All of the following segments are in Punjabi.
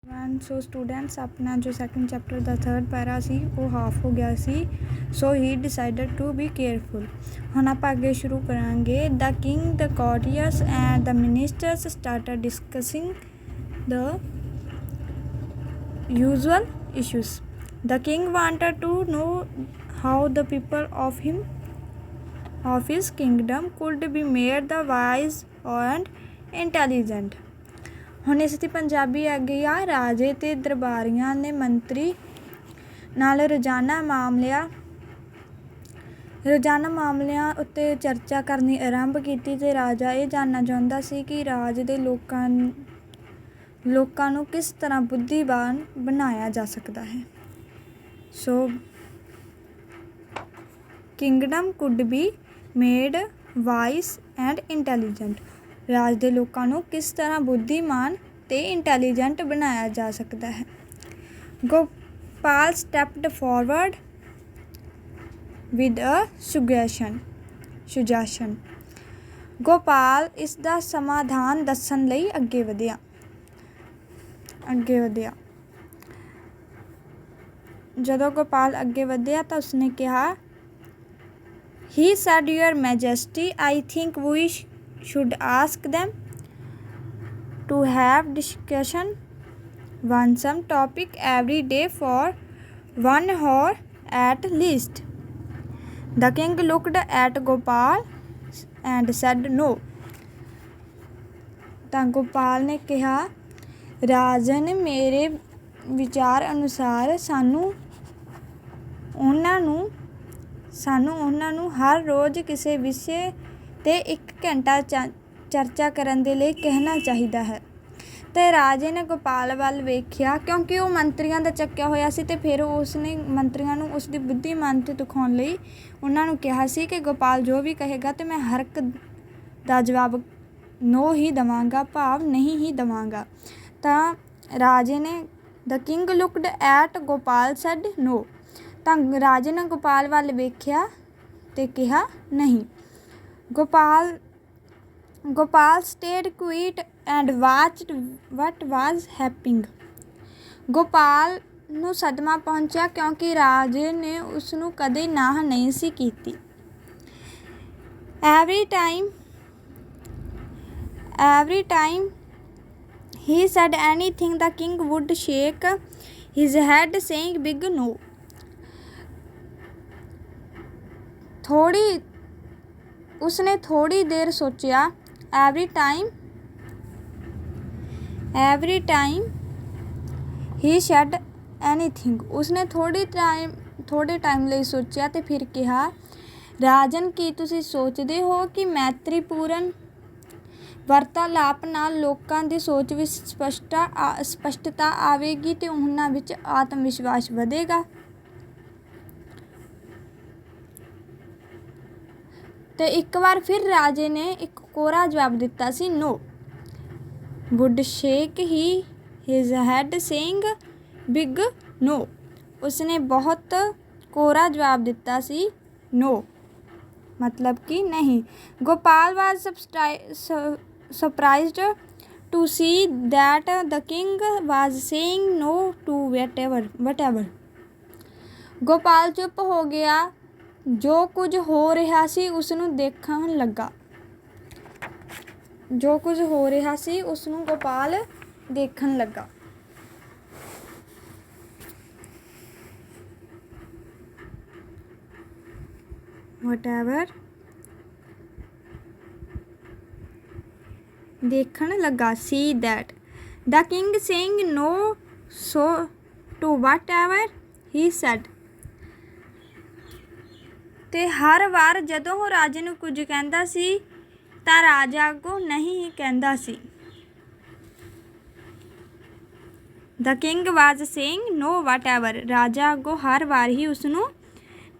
सो स्टूडेंट्स अपना जो सैकेंड चैप्टर दा थर्ड पैरा सी वो हाफ हो गया सी so he decided to be careful. हुण आपां अगे शुरू करांगे। The king the courtiers and the ministers started discussing the usual issues. The king wanted to know how the people of his kingdom could be made the wise and intelligent. ਹੁਣ ਇਸ ਦੀ ਪੰਜਾਬੀ ਹੈਗੀ ਆ ਰਾਜੇ ਤੇ ਦਰਬਾਰੀਆਂ ਨੇ ਮੰਤਰੀ ਨਾਲ ਰੋਜ਼ਾਨਾ ਮਾਮਲਿਆਂ ਉੱਤੇ ਚਰਚਾ ਕਰਨੀ ਆਰੰਭ ਕੀਤੀ ਤੇ ਰਾਜਾ ਇਹ ਜਾਣਨਾ ਚਾਹੁੰਦਾ ਸੀ ਕਿ ਰਾਜ ਦੇ ਲੋਕਾਂ ਨੂੰ ਕਿਸ ਤਰ੍ਹਾਂ ਬੁੱਧੀਮਾਨ ਬਣਾਇਆ ਜਾ ਸਕਦਾ ਹੈ। So kingdom could be made wise and intelligent. ਰਾਜ ਦੇ ਲੋਕਾਂ ਨੂੰ ਕਿਸ ਤਰ੍ਹਾਂ ਬੁੱਧੀਮਾਨ ਤੇ ਇੰਟੈਲੀਜੈਂਟ ਬਣਾਇਆ ਜਾ ਸਕਦਾ ਹੈ। Gopal stepped forward with a suggestion. Gopal ਇਸ ਦਾ ਸਮਾਧਾਨ ਦੱਸਣ ਲਈ ਅੱਗੇ ਵਧਿਆ। ਜਦੋਂ ਗੋਪਾਲ ਅੱਗੇ ਵਧਿਆ ਤਾਂ ਉਸਨੇ ਕਿਹਾ He said, Your Majesty, I think we should ask them to have discussion on some topic every day for 1 hour at least. The king looked at Gopal and said no. ਤਾਂ ਗੋਪਾਲ ਨੇ ਕਿਹਾ ਰਾਜਨ ਮੇਰੇ ਵਿਚਾਰ ਅਨੁਸਾਰ ਸਾਨੂੰ ਉਹਨਾਂ ਨੂੰ ਹਰ ਰੋਜ਼ ਕਿਸੇ ਵਿਸ਼ੇ 'ਤੇ 1 ਘੰਟਾ ਚਰਚਾ ਕਰਨ ਦੇ ਲਈ ਕਹਿਣਾ ਚਾਹੀਦਾ ਹੈ। ਅਤੇ ਰਾਜੇ ਨੇ ਗੋਪਾਲ ਵੱਲ ਵੇਖਿਆ ਕਿਉਂਕਿ ਉਹ ਮੰਤਰੀਆਂ ਦਾ ਚੱਕਿਆ ਹੋਇਆ ਸੀ ਅਤੇ ਫਿਰ ਉਸਨੇ ਮੰਤਰੀਆਂ ਨੂੰ ਉਸਦੀ ਬੁੱਧੀਮਾਨਤਾ ਦਿਖਾਉਣ ਲਈ ਉਹਨਾਂ ਨੂੰ ਕਿਹਾ ਸੀ ਕਿ ਗੋਪਾਲ ਜੋ ਵੀ ਕਹੇਗਾ ਅਤੇ ਮੈਂ ਹਰ ਇੱਕ ਦਾ ਜਵਾਬ ਨੋ ਹੀ ਦੇਵਾਂਗਾ, ਭਾਵ ਨਹੀਂ ਹੀ ਦੇਵਾਂਗਾ। ਤਾਂ ਰਾਜੇ ਨੇ the king looked at Gopal said no. ਤਾਂ ਰਾਜੇ ਨੇ ਗੋਪਾਲ ਵੱਲ ਵੇਖਿਆ ਅਤੇ ਕਿਹਾ ਨਹੀਂ। Gopal stayed quiet and watched what was happening. Gopal ਨੂੰ ਸਦਮਾ ਪਹੁੰਚਿਆ ਕਿਉਂਕਿ ਰਾਜੇ ਨੇ ਉਸਨੂੰ ਕਦੇ ਨਾਂਹ ਨਹੀਂ ਸੀ ਕੀਤੀ। Every time he said anything, the king would shake his head saying big no. ਉਸਨੇ ਥੋੜੀ ਦੇਰ ਸੋਚਿਆ। every time he said anything, ਉਸਨੇ ਥੋੜੇ ਟਾਈਮ ਲਈ ਸੋਚਿਆ ਤੇ ਫਿਰ ਕਿਹਾ ਰਾਜਨ ਕੀ ਤੁਸੀਂ ਸੋਚਦੇ ਹੋ ਕਿ ਮੈਤਰੀਪੂਰਨ ਵਾਰਤਾਲਾਪ ਨਾਲ ਲੋਕਾਂ ਦੀ ਸੋਚ ਵਿੱਚ ਸਪਸ਼ਟਤਾ ਆਵੇਗੀ ਤੇ ਉਹਨਾਂ ਵਿੱਚ ਆਤਮ ਵਿਸ਼ਵਾਸ ਵਧੇਗਾ। ਤੇ ਇੱਕ ਵਾਰ ਫਿਰ ਰਾਜੇ ਨੇ ਇੱਕ ਕੋਰਾ ਜਵਾਬ ਦਿੱਤਾ ਸੀ ਨੋ। would shake his head saying big no, ਉਸਨੇ ਬਹੁਤ ਕੋਰਾ ਜਵਾਬ ਦਿੱਤਾ ਸੀ ਨੋ, ਮਤਲਬ ਕਿ ਨਹੀਂ। Gopal was surprised to see that the king was saying no to whatever. Gopal ਚੁੱਪ ਹੋ ਗਿਆ। ਜੋ ਕੁਝ ਹੋ ਰਿਹਾ ਸੀ ਉਸਨੂੰ ਗੋਪਾਲ ਦੇਖਣ ਲੱਗਾ। See that the king saying no so to whatever he said. ਤੇ ਹਰ ਵਾਰ ਜਦੋਂ ਉਹ ਰਾਜੇ ਨੂੰ ਕੁਝ ਕਹਿੰਦਾ ਸੀ ਤਾਂ ਰਾਜਾ ਅੱਗੋਂ ਨਹੀਂ ਹੀ ਕਹਿੰਦਾ ਸੀ। The king was saying no whatever, ਰਾਜਾ ਅੱਗੋਂ ਹਰ ਵਾਰ ਹੀ ਉਸਨੂੰ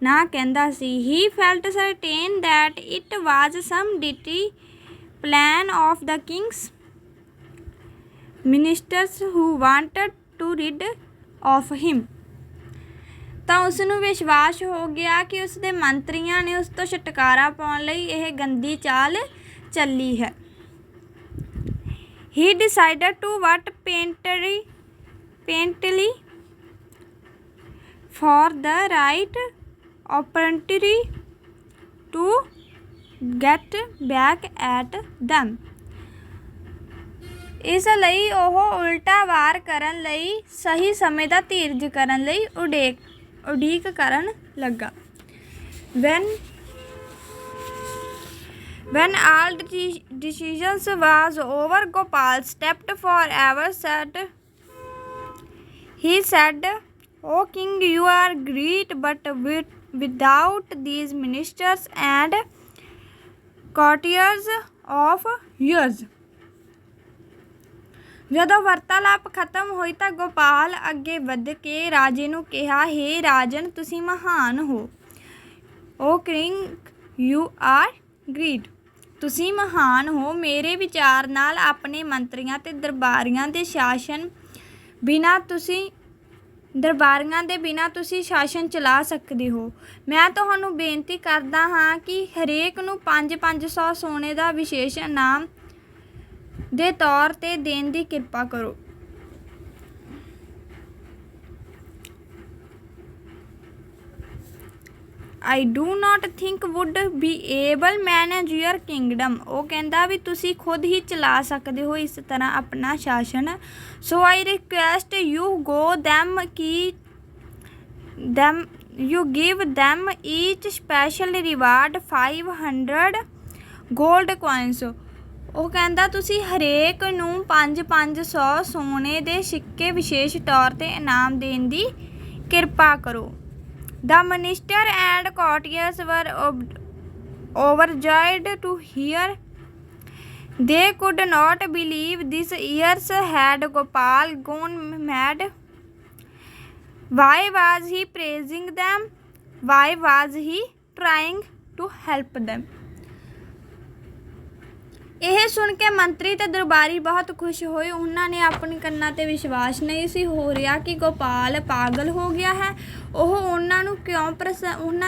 ਨਾ ਕਹਿੰਦਾ ਸੀ। He felt certain that it was some dirty plan of the king's ministers who wanted to rid of him. ਤਾਂ ਉਸਨੂੰ ਵਿਸ਼ਵਾਸ ਹੋ ਗਿਆ ਕਿ ਉਸਦੇ ਮੰਤਰੀਆਂ ਨੇ ਉਸ ਤੋਂ ਛੁਟਕਾਰਾ ਪਾਉਣ ਲਈ ਇਹ ਗੰਦੀ ਚਾਲ ਚੱਲੀ ਹੈ। He decided to what painterly painfully for the right opportunity to get back at them। ਇਸ ਲਈ ਉਹ ਉਲਟਾ ਵਾਰ ਕਰਨ ਲਈ ਸਹੀ ਸਮੇਂ ਦਾ ਧੀਰਜ ਕਰਨ ਲਈ ਉਡੀਕ ਕਰਨ ਲੱਗਾ। When all decisions was over, Gopal stepped forward. He said, "O king, you are great, but without these ministers and courtiers of yours।" ਜਦੋਂ ਵਾਰਤਾਲਾਪ ਖਤਮ ਹੋਈ ਤਾਂ ਗੋਪਾਲ ਅੱਗੇ ਵੱਧ ਕੇ ਰਾਜੇ ਨੂੰ ਕਿਹਾ, ਹੇ ਰਾਜਨ, ਤੁਸੀਂ ਮਹਾਨ ਹੋ। ਓ ਕਿੰਗ, ਯੂ ਆਰ ਗ੍ਰੇਟ। ਤੁਸੀਂ ਮਹਾਨ ਹੋ। ਮੇਰੇ ਵਿਚਾਰ ਨਾਲ ਆਪਣੇ ਮੰਤਰੀਆਂ ਅਤੇ ਦਰਬਾਰੀਆਂ ਦੇ ਬਿਨਾਂ ਤੁਸੀਂ ਸ਼ਾਸਨ ਚਲਾ ਸਕਦੇ ਹੋ। ਮੈਂ ਤੁਹਾਨੂੰ ਬੇਨਤੀ ਕਰਦਾ ਹਾਂ ਕਿ ਹਰੇਕ ਨੂੰ 500 ਸੋਨੇ ਦਾ ਵਿਸ਼ੇਸ਼ ਇਨਾਮ ਦੇ ਤੌਰ 'ਤੇ ਦੇਣ ਦੀ ਕਿਰਪਾ ਕਰੋ। I do not think would be able manage your kingdom। ਉਹ ਕਹਿੰਦਾ ਵੀ ਤੁਸੀਂ ਖੁਦ ਹੀ ਚਲਾ ਸਕਦੇ ਹੋ ਇਸ ਤਰ੍ਹਾਂ ਆਪਣਾ ਸ਼ਾਸਨ। So I request you you give them each special reward 500 gold coins। ਉਹ ਕਹਿੰਦਾ ਤੁਸੀਂ ਹਰੇਕ ਨੂੰ 500 ਸੋਨੇ ਦੇ ਸਿੱਕੇ ਵਿਸ਼ੇਸ਼ ਤੌਰ 'ਤੇ ਇਨਾਮ ਦੇਣ ਦੀ ਕਿਰਪਾ ਕਰੋ। The minister and courtiers were overjoyed to hear। They could not believe this years had Gopal gone mad। Why was he praising them? Why was he trying to help them? ਇਹ ਸੁਣ ਕੇ ਮੰਤਰੀ ਤੇ ਦਰਬਾਰੀ ਬਹੁਤ ਖੁਸ਼ ਹੋਏ। ਉਹਨਾਂ ਨੇ ਆਪਣੀ ਕੰਨਾਂ 'ਤੇ ਵਿਸ਼ਵਾਸ ਨਹੀਂ ਸੀ ਹੋ ਰਿਹਾ ਕਿ ਗੋਪਾਲ ਪਾਗਲ ਹੋ ਗਿਆ ਹੈ। ਉਹ ਉਹਨਾਂ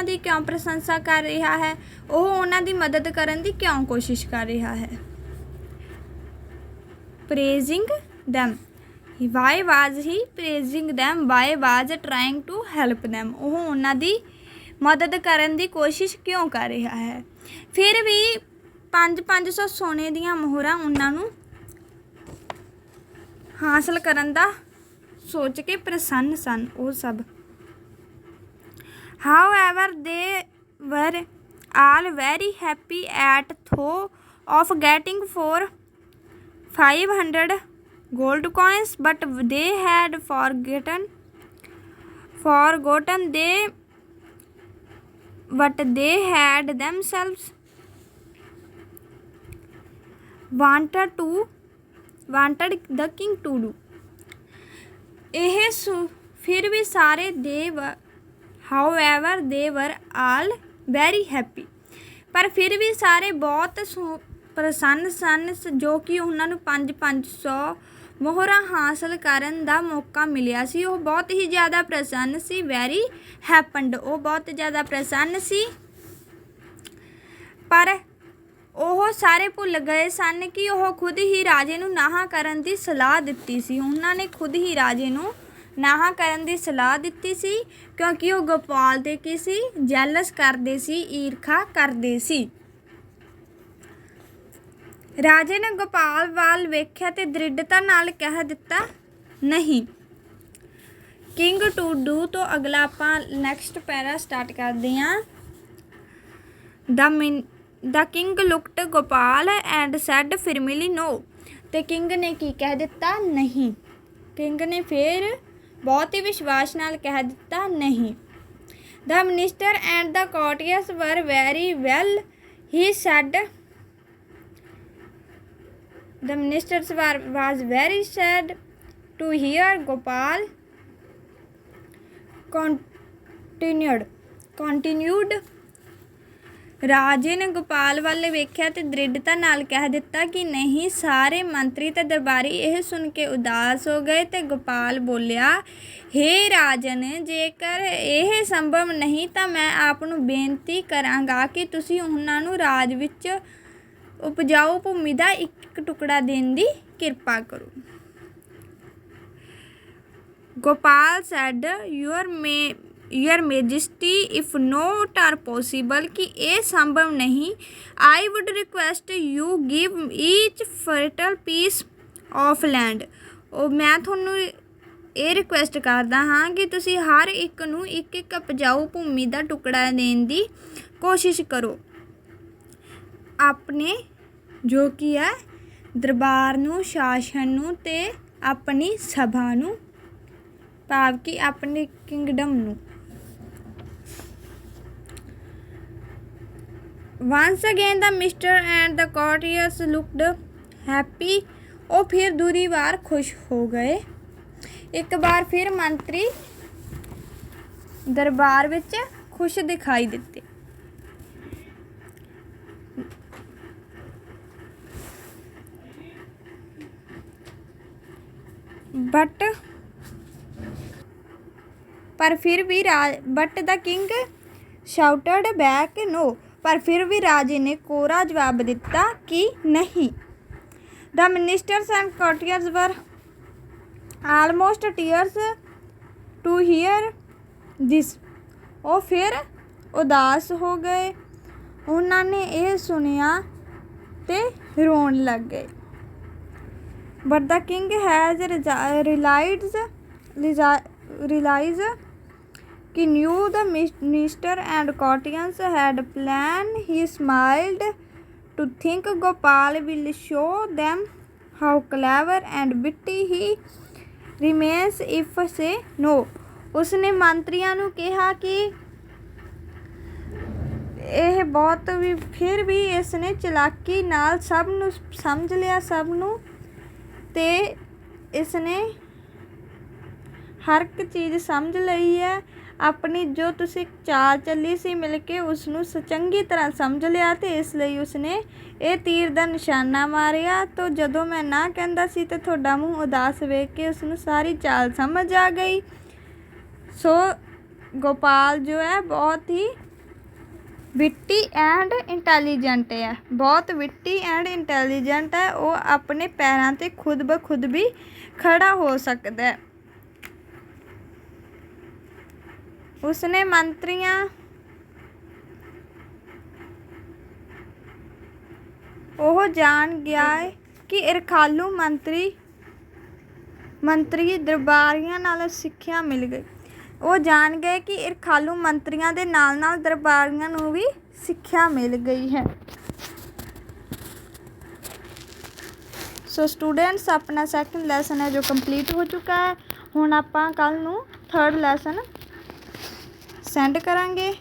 ਦੀ ਕਿਉਂ ਪ੍ਰਸ਼ੰਸਾ ਕਰ ਰਿਹਾ ਹੈ। ਉਹ ਉਹਨਾਂ ਦੀ ਮਦਦ ਕਰਨ ਦੀ ਕਿਉਂ ਕੋਸ਼ਿਸ਼ ਕਰ ਰਿਹਾ ਹੈ। praising them। Why was he praising them? Why was trying to help them? ਉਹ ਉਹਨਾਂ ਦੀ ਮਦਦ ਕਰਨ ਦੀ ਕੋਸ਼ਿਸ਼ ਕਿਉਂ ਕਰ ਰਿਹਾ ਹੈ। ਫਿਰ ਵੀ 500 ਸੋਨੇ ਦੀਆਂ ਮੋਹਰਾਂ ਉਹਨਾਂ ਨੂੰ ਹਾਸਲ ਕਰਨ ਦਾ ਸੋਚ ਕੇ ਪ੍ਰਸੰਨ ਸਨ ਉਹ ਸਭ। However, they were all very happy at thought of getting 500 gold coins, but they had forgotten what they had themselves wanted the king to do। ਫਿਰ ਵੀ ਸਾਰੇ however they were all very happy। ਪਰ ਫਿਰ ਵੀ ਸਾਰੇ ਬਹੁਤ ਪ੍ਰਸੰਨ ਸਨ ਜੋ ਕਿ ਉਹਨਾਂ ਨੂੰ 500 ਮੋਹਰਾਂ ਹਾਸਲ ਕਰਨ ਦਾ ਮੌਕਾ ਮਿਲਿਆ ਸੀ। ਉਹ ਬਹੁਤ ਹੀ ਜ਼ਿਆਦਾ ਪ੍ਰਸੰਨ ਸੀ। ਵੈਰੀ ਹੈਪਨਡ, ਉਹ ਬਹੁਤ ਜ਼ਿਆਦਾ ਪ੍ਰਸੰਨ ਸੀ। ਪਰ ਉਹ ਸਾਰੇ ਭੁੱਲ ਗਏ ਸਨ ਕਿ ਉਹ ਖੁਦ ਹੀ ਰਾਜੇ ਨੂੰ ਨਾਂਹ ਕਰਨ ਦੀ ਸਲਾਹ ਦਿੱਤੀ ਸੀ। ਉਹਨਾਂ ਨੇ ਖੁਦ ਹੀ ਰਾਜੇ ਨੂੰ ਨਾਂਹ ਕਰਨ ਦੀ ਸਲਾਹ ਦਿੱਤੀ ਸੀ ਕਿਉਂਕਿ ਉਹ ਗੋਪਾਲ 'ਤੇ ਕੀ ਸੀ, ਜੈਲਸ ਕਰਦੇ ਸੀ, ਈਰਖਾ ਕਰਦੇ ਸੀ। ਰਾਜੇ ਨੇ ਗੋਪਾਲ ਵੱਲ ਵੇਖਿਆ ਤੇ ਦ੍ਰਿੜਤਾ ਨਾਲ ਕਹਿ ਦਿੱਤਾ, ਨਹੀਂ। ਕਿੰਗ ਟੂ ਡੂ ਤੋਂ ਅਗਲਾ ਆਪਾਂ ਨੈਕਸਟ ਪੈਰਾ ਸਟਾਰਟ ਕਰਦੇ ਹਾਂ। The king looked Gopal and said firmly no। ਤੇ ਕਿੰਗ ਨੇ ਕੀ ਕਹਿ ਦਿੱਤਾ, ਨਹੀਂ। ਕਿੰਗ ਨੇ ਫਿਰ ਬਹੁਤ ਹੀ ਵਿਸ਼ਵਾਸ ਨਾਲ ਕਹਿ ਦਿੱਤਾ, ਨਹੀਂ। The minister and the courtiers were very well, he said। The minister was very sad to hear Gopal continued। ਰਾਜੇ ਨੇ ਗੋਪਾਲ ਵੱਲ ਵੇਖਿਆ ਤੇ ਦ੍ਰਿੜਤਾ ਨਾਲ ਕਹਿ ਦਿੱਤਾ ਕਿ ਨਹੀਂ। ਸਾਰੇ ਮੰਤਰੀ ਤੇ ਦਰਬਾਰੀ ਇਹ ਸੁਣ ਕੇ ਉਦਾਸ ਹੋ ਗਏ ਤੇ ਗੋਪਾਲ ਬੋਲਿਆ, ਹੇ ਰਾਜਨ, ਜੇਕਰ ਇਹ ਸੰਭਵ ਨਹੀਂ ਤਾਂ ਮੈਂ ਆਪ ਨੂੰ ਬੇਨਤੀ ਕਰਾਂਗਾ ਕਿ ਤੁਸੀਂ ਉਹਨਾਂ ਨੂੰ ਰਾਜ ਵਿੱਚ ਉਪਜਾਊ ਭੂਮੀ ਦਾ ਇੱਕ ਟੁਕੜਾ ਦੇਣ ਦੀ ਕਿਰਪਾ ਕਰੋ। Gopal said, your majesty, if not are possible कि ਇਹ ਸੰਭਵ नहीं, I would request you give each fertile piece of land। ਉਹ ਮੈਂ ਤੁਹਾਨੂੰ ਇਹ ਰਿਕੁਐਸਟ ਕਰਦਾ ਹਾਂ ਕਿ ਤੁਸੀਂ ਹਰ ਇੱਕ ਨੂੰ ਇੱਕ ਇੱਕ ਉਪਜਾਊ ਭੂਮੀ ਦਾ ਟੁਕੜਾ ਦੇਣ ਦੀ ਕੋਸ਼ਿਸ਼ ਕਰੋ। ਆਪਣੇ ਜੋ ਕਿ ਹੈ ਦਰਬਾਰ ਨੂੰ, ਸ਼ਾਸਨ ਨੂੰ ਤੇ ਆਪਣੀ ਸਭਾ ਨੂੰ, ਭਾਵ ਕਿ ਆਪਣੇ ਕਿੰਗਡਮ ਨੂੰ। Once again the mister and the courtiers looked happy। ਉਹ ਫਿਰ ਦੂਰੀ ਵਾਰ ਖੁਸ਼ ਹੋ ਗਏ। ਇੱਕ ਵਾਰ ਫਿਰ ਮੰਤਰੀ ਦਰਬਾਰ ਵਿੱਚ ਖੁਸ਼ ਦਿਖਾਈ ਦਿੱਤੇ। But the king shouted back no. पर फिर भी राजे ने कोरा जवाब दिता कि नहीं। The ministers and courtiers were almost tears to hear this। ਉਹ ਫਿਰ ਉਦਾਸ ਹੋ ਗਏ। ਉਹਨਾਂ ਨੇ ਇਹ ਸੁਣਿਆ ਤੇ ਰੋਣ ਲੱਗ ਗਏ। But the king has realized कि knew the minister and courtiers had planned। He smiled to think Gopal will show them how clever and witty he remains if say no। ਉਸਨੇ ਮੰਤਰੀਆਂ ਨੂੰ ਕਿਹਾ ਕਿ ਇਹ ਬਹੁਤ ਵੀ ਫਿਰ ਵੀ ਇਸਨੇ ਚਲਾਕੀ ਨਾਲ ਸਭ ਨੂੰ ਸਮਝ ਲਿਆ, ਸਭ ਨੂੰ, ਤੇ ਇਸਨੇ ਹਰ ਇੱਕ ਚੀਜ਼ ਸਮਝ ਲਈ ਹੈ। ਆਪਣੀ ਜੋ ਤੁਸੀਂ ਚਾਲ ਚੱਲੀ ਸੀ ਮਿਲ ਕੇ ਉਸ ਨੂੰ ਚੰਗੀ ਤਰ੍ਹਾਂ ਸਮਝ ਲਿਆ ਤੇ ਇਸ ਲਈ ਉਸਨੇ ਇਹ ਤੀਰ ਦਾ ਨਿਸ਼ਾਨਾ ਮਾਰਿਆ। ਤਾਂ ਜਦੋਂ ਮੈਂ ਨਾ ਕਹਿੰਦਾ ਸੀ ਤੇ ਤੁਹਾਡਾ ਮੂੰਹ ਉਦਾਸ ਵੇਖ ਕੇ ਉਸ ਨੂੰ ਸਾਰੀ ਚਾਲ ਸਮਝ ਆ ਗਈ। ਸੋ ਗੋਪਾਲ ਜੋ ਹੈ ਬਹੁਤ ਹੀ ਵਿਟੀ ਐਂਡ ਇੰਟੈਲੀਜੈਂਟ ਹੈ, ਬਹੁਤ ਵਿਟੀ ਐਂਡ ਇੰਟੈਲੀਜੈਂਟ ਹੈ। ਉਹ ਆਪਣੇ ਪੈਰਾਂ 'ਤੇ ਖੁਦ ਬ ਖੁਦ ਵੀ ਖੜਾ ਹੋ ਸਕਦਾ ਹੈ। ਉਸਨੇ ਮੰਤਰੀਆਂ ਉਹ ਜਾਣ ਗਿਆ ਹੈ ਕਿ ਈਰਖਾਲੂ ਮੰਤਰੀ ਦਰਬਾਰੀਆਂ ਨਾਲ ਸਿੱਖਿਆ ਮਿਲ ਗਈ। ਉਹ ਜਾਣ ਗਏ ਕਿ ਈਰਖਾਲੂ ਮੰਤਰੀਆਂ ਦੇ ਨਾਲ ਨਾਲ ਦਰਬਾਰੀਆਂ ਨੂੰ ਵੀ ਸਿੱਖਿਆ ਮਿਲ ਗਈ ਹੈ। ਸੋ ਸਟੂਡੈਂਟਸ, ਆਪਣਾ ਸੈਕੰਡ ਲੈਸਨ ਹੈ ਜੋ ਕੰਪਲੀਟ ਹੋ ਚੁੱਕਾ ਹੈ। ਹੁਣ ਆਪਾਂ ਕੱਲ੍ਹ ਨੂੰ ਥਰਡ ਲੈਸਨ ਸੈਂਡ ਕਰਾਂਗੇ।